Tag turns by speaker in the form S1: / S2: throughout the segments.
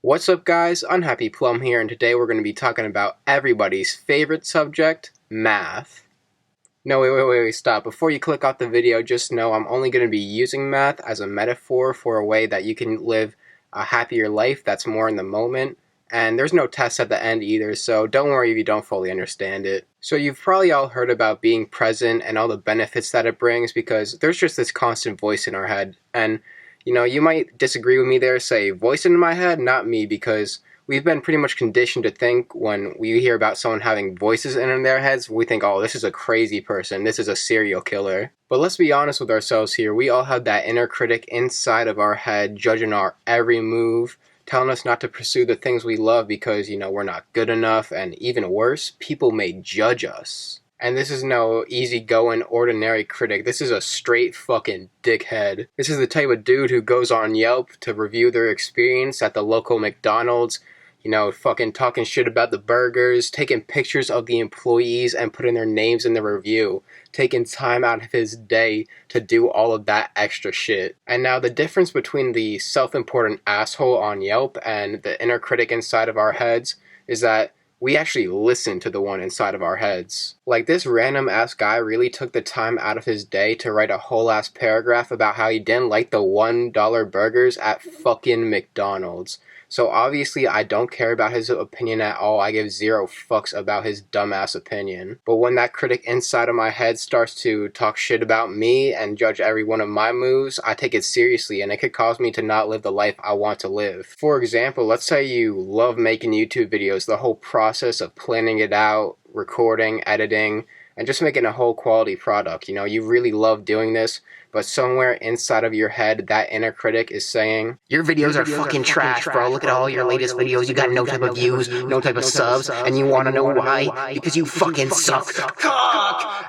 S1: What's up guys, Unhappy Plum here, and today we're going to be talking about everybody's favorite subject, math. No, wait, stop. Before you click off the video, just know I'm only going to be using math as a metaphor for a way that you can live a happier life that's more in the moment. And there's no test at the end either, so don't worry if you don't fully understand it. So you've probably all heard about being present and all the benefits that it brings, because there's just this constant voice in our head. And you might disagree with me there, say voice in my head, not me, because we've been pretty much conditioned to think when we hear about someone having voices in their heads, we think, oh, this is a crazy person, this is a serial killer. But let's be honest with ourselves here. We all have that inner critic inside of our head, judging our every move, telling us not to pursue the things we love because, we're not good enough, and even worse, people may judge us. And this is no easygoing, ordinary critic. This is a straight fucking dickhead. This is the type of dude who goes on Yelp to review their experience at the local McDonald's, fucking talking shit about the burgers, taking pictures of the employees and putting their names in the review, taking time out of his day to do all of that extra shit. And now the difference between the self-important asshole on Yelp and the inner critic inside of our heads is that we actually listen to the one inside of our heads. Like, this random ass guy really took the time out of his day to write a whole ass paragraph about how he didn't like the $1 burgers at fucking McDonald's. So obviously I don't care about his opinion at all. I give zero fucks about his dumbass opinion. But when that critic inside of my head starts to talk shit about me and judge every one of my moves, I take it seriously, and it could cause me to not live the life I want to live. For example, let's say you love making YouTube videos, the whole process of planning it out, recording, editing, and just making a whole quality product. You really love doing this, but somewhere inside of your head, that inner critic is saying, your videos are fucking trash, bro. Look at all your latest videos. You got no type of views, no type of subs, and you want to know why? Because you fucking suck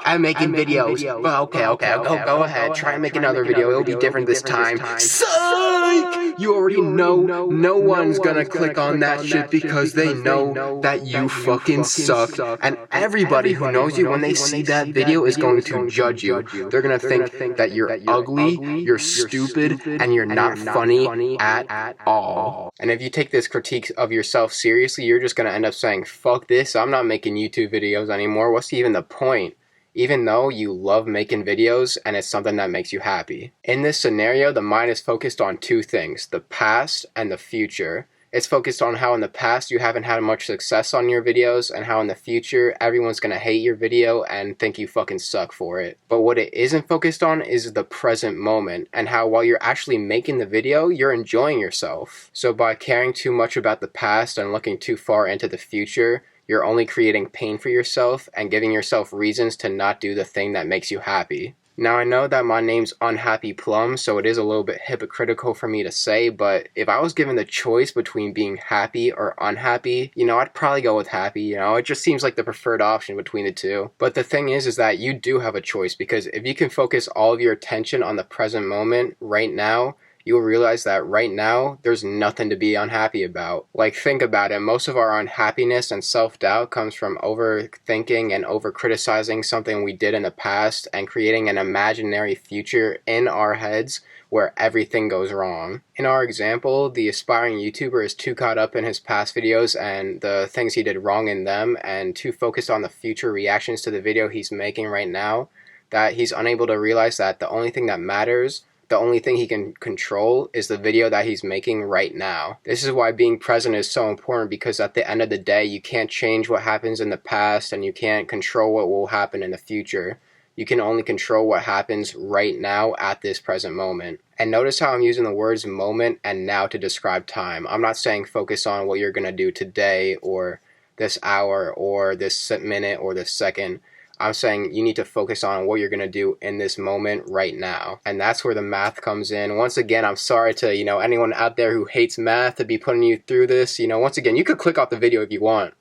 S1: at making videos. Well, okay, go ahead. Try and make another video. It'll be different this time. Psych! You already know no one's gonna click on that shit because they know that you fucking suck. And everybody who knows you, when they see that video, is going to judge you. They're gonna think that you're ugly, you're stupid, and you're not funny at all. And if you take this critique of yourself seriously, you're just gonna end up saying, fuck this, I'm not making YouTube videos anymore. What's even the point? Even though you love making videos and it's something that makes you happy. In this scenario, the mind is focused on two things, the past and the future. It's focused on how in the past you haven't had much success on your videos, and how in the future everyone's gonna hate your video and think you fucking suck for it. But what it isn't focused on is the present moment, and how while you're actually making the video, you're enjoying yourself. So by caring too much about the past and looking too far into the future, you're only creating pain for yourself and giving yourself reasons to not do the thing that makes you happy. Now, I know that my name's Unhappy Plum, so it is a little bit hypocritical for me to say, but if I was given the choice between being happy or unhappy, I'd probably go with happy. It just seems like the preferred option between the two. But the thing is that you do have a choice, because if you can focus all of your attention on the present moment right now, you'll realize that right now, there's nothing to be unhappy about. Like, think about it. Most of our unhappiness and self-doubt comes from overthinking and over-criticizing something we did in the past and creating an imaginary future in our heads where everything goes wrong. In our example, the aspiring YouTuber is too caught up in his past videos and the things he did wrong in them, and too focused on the future reactions to the video he's making right now, that he's unable to realize that the only thing that matters, the only thing he can control, is the video that he's making right now. This is why being present is so important, because at the end of the day, you can't change what happens in the past and you can't control what will happen in the future. You can only control what happens right now at this present moment. And notice how I'm using the words moment and now to describe time. I'm not saying focus on what you're going to do today or this hour or this minute or this second. I'm saying you need to focus on what you're going to do in this moment right now. And that's where the math comes in. Once again, I'm sorry to, anyone out there who hates math to be putting you through this. Once again, you could click off the video if you want,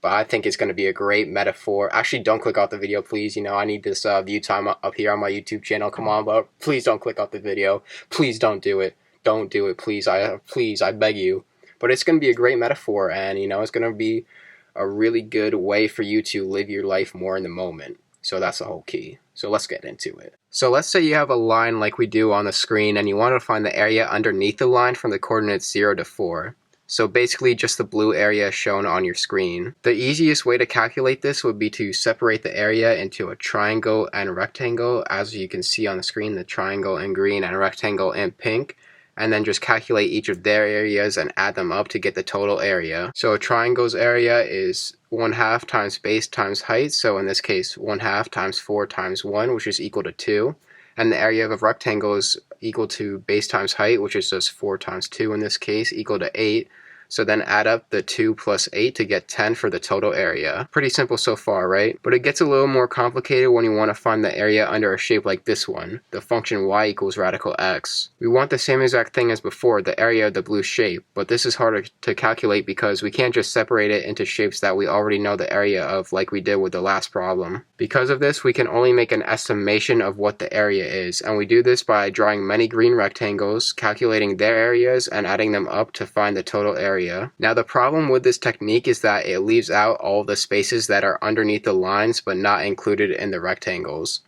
S1: but I think it's going to be a great metaphor. Actually, don't click off the video, please. I need this view time up here on my YouTube channel. Come on, but please don't click off the video. Please don't do it. Don't do it, please. I beg you. But it's going to be a great metaphor, and, it's going to be a really good way for you to live your life more in the moment. So that's the whole key. So let's get into it. So let's say you have a line like we do on the screen, and you want to find the area underneath the line from the coordinates 0 to 4. So basically just the blue area shown on your screen. The easiest way to calculate this would be to separate the area into a triangle and rectangle. As you can see on the screen, the triangle in green and rectangle in pink. And then just calculate each of their areas and add them up to get the total area. So a triangle's area is 1/2 times base times height. So in this case, 1/2 times 4 times 1, which is equal to 2. And the area of a rectangle is equal to base times height, which is just 4 times 2 in this case, equal to 8. So then add up the 2 plus 8 to get 10 for the total area. Pretty simple so far, right? But it gets a little more complicated when you want to find the area under a shape like this one, the function y equals radical x. We want the same exact thing as before, the area of the blue shape, but this is harder to calculate because we can't just separate it into shapes that we already know the area of like we did with the last problem. Because of this, we can only make an estimation of what the area is, and we do this by drawing many green rectangles, calculating their areas, and adding them up to find the total area. Now the problem with this technique is that it leaves out all the spaces that are underneath the lines but not included in the rectangles.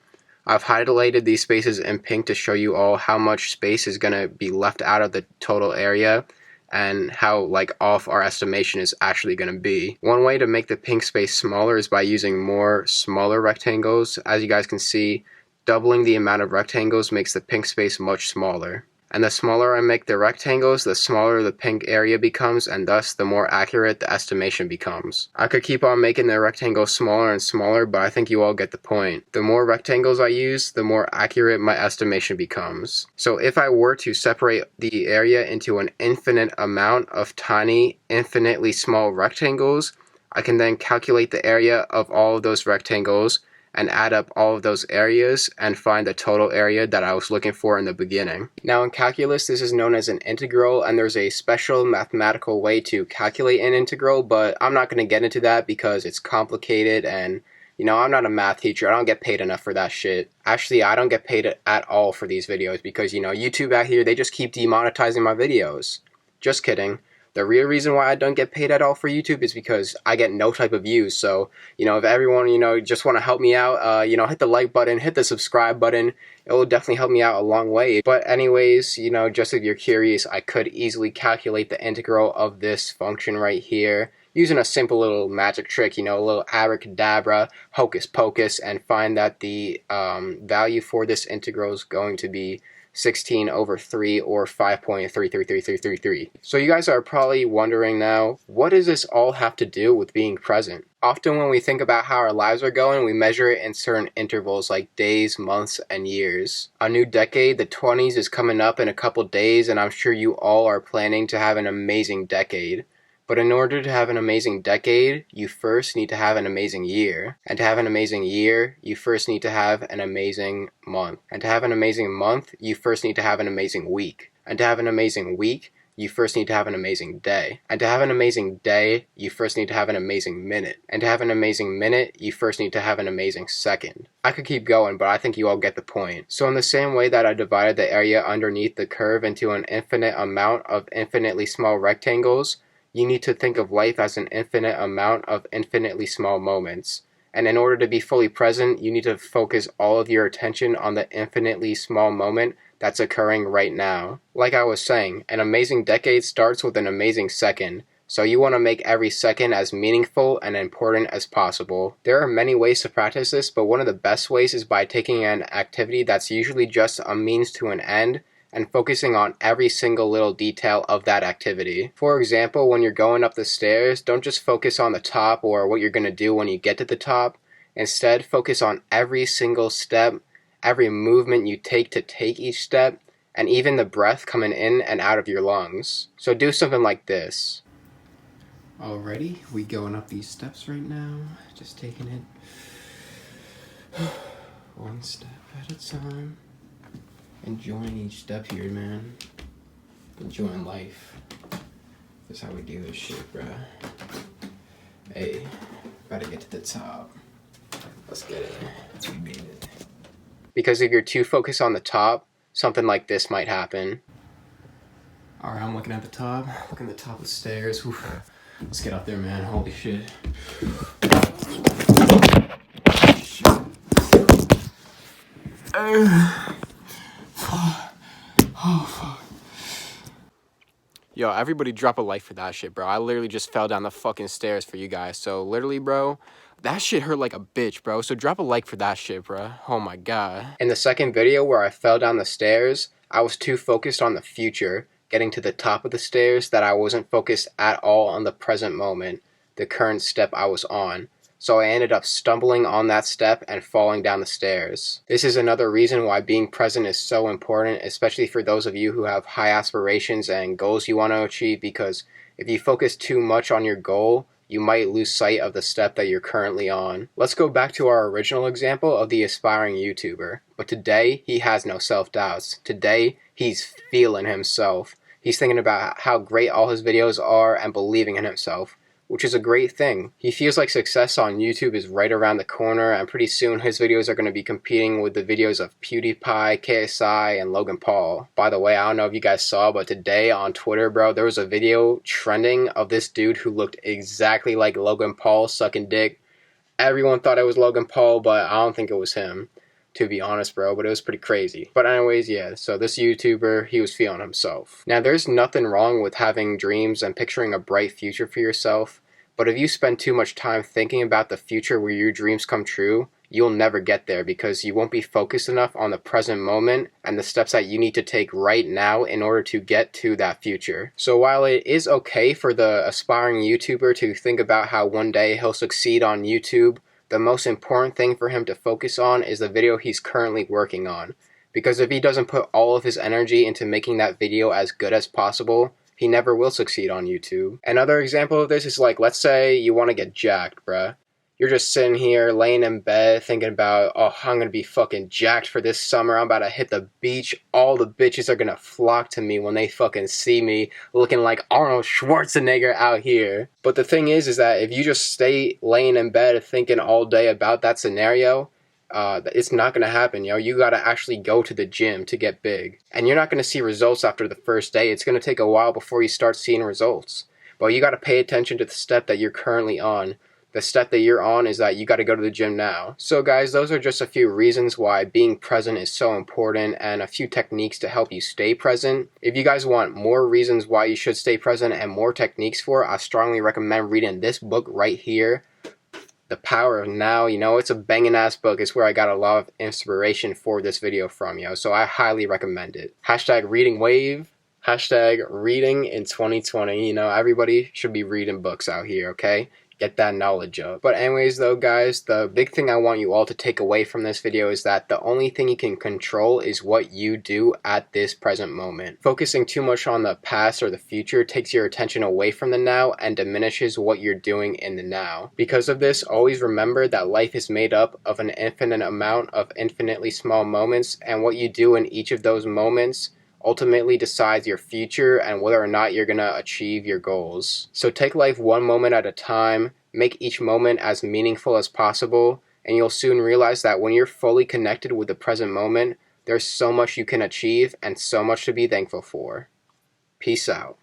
S1: I've highlighted these spaces in pink to show you all how much space is going to be left out of the total area and how off our estimation is actually going to be. One way to make the pink space smaller is by using more smaller rectangles. As you guys can see, doubling the amount of rectangles makes the pink space much smaller. And the smaller I make the rectangles, the smaller the pink area becomes, and thus the more accurate the estimation becomes. I could keep on making the rectangles smaller and smaller, but I think you all get the point. The more rectangles I use, the more accurate my estimation becomes. So if I were to separate the area into an infinite amount of tiny, infinitely small rectangles, I can then calculate the area of all of those rectangles and add up all of those areas and find the total area that I was looking for in the beginning. Now in calculus, this is known as an integral, and there's a special mathematical way to calculate an integral, but I'm not going to get into that because it's complicated and, I'm not a math teacher. I don't get paid enough for that shit. Actually, I don't get paid at all for these videos because, YouTube out here, they just keep demonetizing my videos. Just kidding. The real reason why I don't get paid at all for YouTube is because I get no type of views. So, if everyone, just want to help me out, hit the like button, hit the subscribe button. It will definitely help me out a long way. But anyways, just if you're curious, I could easily calculate the integral of this function right here using a simple little magic trick, a little abracadabra, hocus pocus, and find that the value for this integral is going to be 16 over 3 or 5.333333. So you guys are probably wondering now, what does this all have to do with being present? Often when we think about how our lives are going, we measure it in certain intervals like days, months, and years. A new decade, the 20s, is coming up in a couple days, and I'm sure you all are planning to have an amazing decade. But in order to have an amazing decade, you first need to have an amazing year. And to have an amazing year, you first need to have an amazing month. And to have an amazing month, you first need to have an amazing week. And to have an amazing week, you first need to have an amazing day. And to have an amazing day, you first need to have an amazing minute. And to have an amazing minute, you first need to have an amazing second. I could keep going, but I think you all get the point. So in the same way that I divided the area underneath the curve into an infinite amount of infinitely small rectangles, you need to think of life as an infinite amount of infinitely small moments. And in order to be fully present, you need to focus all of your attention on the infinitely small moment that's occurring right now. Like I was saying, an amazing decade starts with an amazing second. So you want to make every second as meaningful and important as possible. There are many ways to practice this, but one of the best ways is by taking an activity that's usually just a means to an end and focusing on every single little detail of that activity. For example, when you're going up the stairs, don't just focus on the top or what you're going to do when you get to the top. Instead, focus on every single step, every movement you take to take each step, and even the breath coming in and out of your lungs. So do something like this. Alrighty, we going up these steps right now, just taking it one step at a time. Enjoying each step here, man. Enjoying life. That's how we do this shit, bruh. Hey, gotta get to the top. Let's get it. We made it. Because if you're too focused on the top, something like this might happen. Alright, I'm looking at the top. Looking at the top of the stairs. Whew. Let's get up there, man. Holy shit. Oh, fuck. Yo, Yo, everybody drop a like for that shit, bro. I literally just fell down the fucking stairs for you guys. So literally, bro, that shit hurt like a bitch, bro. So drop a like for that shit, bro. Oh my god. In the second video where I fell down the stairs, I was too focused on the future, getting to the top of the stairs, that I wasn't focused at all on the present moment, the current step I was on. So I ended up stumbling on that step and falling down the stairs. This is another reason why being present is so important, especially for those of you who have high aspirations and goals you want to achieve, because if you focus too much on your goal, you might lose sight of the step that you're currently on. Let's go back to our original example of the aspiring YouTuber. But today, he has no self-doubts. Today, he's feeling himself. He's thinking about how great all his videos are and believing in himself, which is a great thing. He feels like success on YouTube is right around the corner, and pretty soon his videos are going to be competing with the videos of PewDiePie, KSI, and Logan Paul. By the way, I don't know if you guys saw, but today on Twitter, bro, there was a video trending of this dude who looked exactly like Logan Paul sucking dick. Everyone thought it was Logan Paul, but I don't think it was him, to be honest, bro, but it was pretty crazy. But anyways, yeah, so this YouTuber, he was feeling himself. Now, there's nothing wrong with having dreams and picturing a bright future for yourself, but if you spend too much time thinking about the future where your dreams come true, you'll never get there because you won't be focused enough on the present moment and the steps that you need to take right now in order to get to that future. So while it is okay for the aspiring YouTuber to think about how one day he'll succeed on YouTube, the most important thing for him to focus on is the video he's currently working on. Because if he doesn't put all of his energy into making that video as good as possible, he never will succeed on YouTube. Another example of this is like, let's say you want to get jacked, bruh. You're just sitting here, laying in bed, thinking about, oh, I'm gonna be fucking jacked for this summer. I'm about to hit the beach. All the bitches are gonna flock to me when they fucking see me looking like Arnold Schwarzenegger out here. But the thing is that if you just stay laying in bed thinking all day about that scenario, it's not gonna happen, yo. You gotta actually go to the gym to get big. And you're not gonna see results after the first day. It's gonna take a while before you start seeing results. But you gotta pay attention to the step that you're currently on. The step that you're on is that you got to go to the gym now. So guys, those are just a few reasons why being present is so important and a few techniques to help you stay present. If you guys want more reasons why you should stay present and more techniques for it, I strongly recommend reading this book right here, The Power of Now. You know, it's a banging ass book. It's where I got a lot of inspiration for this video from, yo. So I highly recommend it. Hashtag reading wave. Hashtag reading in 2020. You know, everybody should be reading books out here, okay? Get that knowledge up. But anyways though, guys, the big thing I want you all to take away from this video is that the only thing you can control is what you do at this present moment. Focusing too much on the past or the future takes your attention away from the now and diminishes what you're doing in the now. Because of this, always remember that life is made up of an infinite amount of infinitely small moments, and what you do in each of those moments ultimately decides your future and whether or not you're gonna achieve your goals. So take life one moment at a time, make each moment as meaningful as possible, and you'll soon realize that when you're fully connected with the present moment, there's so much you can achieve and so much to be thankful for. Peace out.